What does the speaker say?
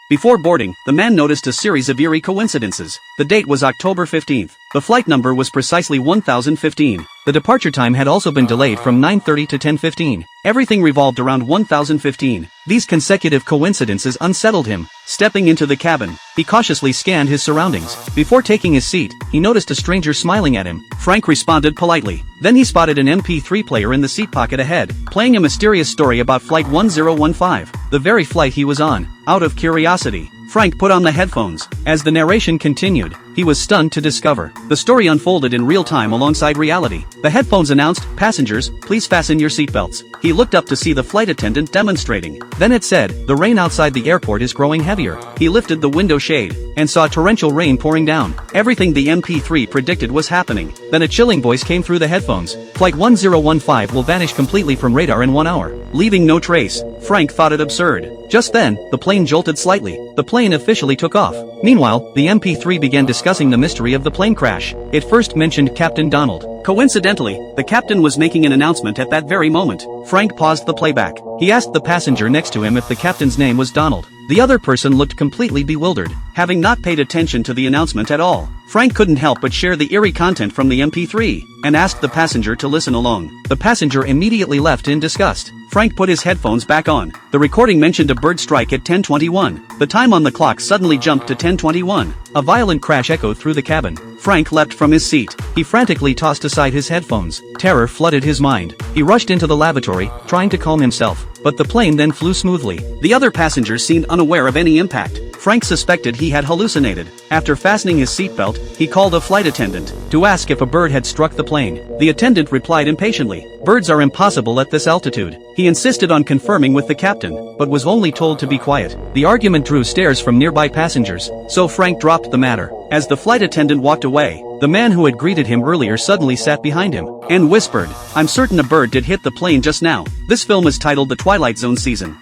Before boarding, the man noticed a series of eerie coincidences. The date was October 15th. The flight number was precisely 1015. The departure time had also been delayed from 9:30 to 10:15. Everything revolved around 1015. These consecutive coincidences unsettled him. Stepping into the cabin, he cautiously scanned his surroundings. Before taking his seat, he noticed a stranger smiling at him. Frank responded politely. Then he spotted an MP3 player in the seat pocket ahead, playing a mysterious story about Flight 1015, the very flight he was on. Out of curiosity, Frank put on the headphones. As the narration continued, he was stunned to discover the story unfolded in real time alongside reality. The headphones announced, "Passengers, please fasten your seatbelts." He looked up to see the flight attendant demonstrating. Then it said, "The rain outside the airport is growing heavier." He lifted the window shade and saw torrential rain pouring down. Everything the MP3 predicted was happening. Then a chilling voice came through the headphones. "Flight 1015 will vanish completely from radar in 1 hour, leaving no trace." Frank thought it absurd. Just then, the plane jolted slightly. The plane officially took off. Meanwhile, the MP3 began discussing the mystery of the plane crash. It first mentioned Captain Donald. Coincidentally, the captain was making an announcement at that very moment. Frank paused the playback. He asked the passenger next to him if the captain's name was Donald. The other person looked completely bewildered, having not paid attention to the announcement at all. Frank couldn't help but share the eerie content from the MP3, and asked the passenger to listen along. The passenger immediately left in disgust. Frank put his headphones back on. The recording mentioned a bird strike at 10:21. The time on the clock suddenly jumped to 10:21. A violent crash echoed through the cabin. Frank leapt from his seat. He frantically tossed aside his headphones. Terror flooded his mind. He rushed into the lavatory, trying to calm himself, but the plane then flew smoothly. The other passengers seemed unaware of any impact. Frank suspected he had hallucinated. After fastening his seatbelt, he called a flight attendant to ask if a bird had struck the plane. The attendant replied impatiently, "Birds are impossible at this altitude." He insisted on confirming with the captain, but was only told to be quiet. The argument drew stares from nearby passengers, so Frank dropped the matter. As the flight attendant walked away, the man who had greeted him earlier suddenly sat behind him and whispered, "I'm certain a bird did hit the plane just now." This film is titled The Twilight Zone Season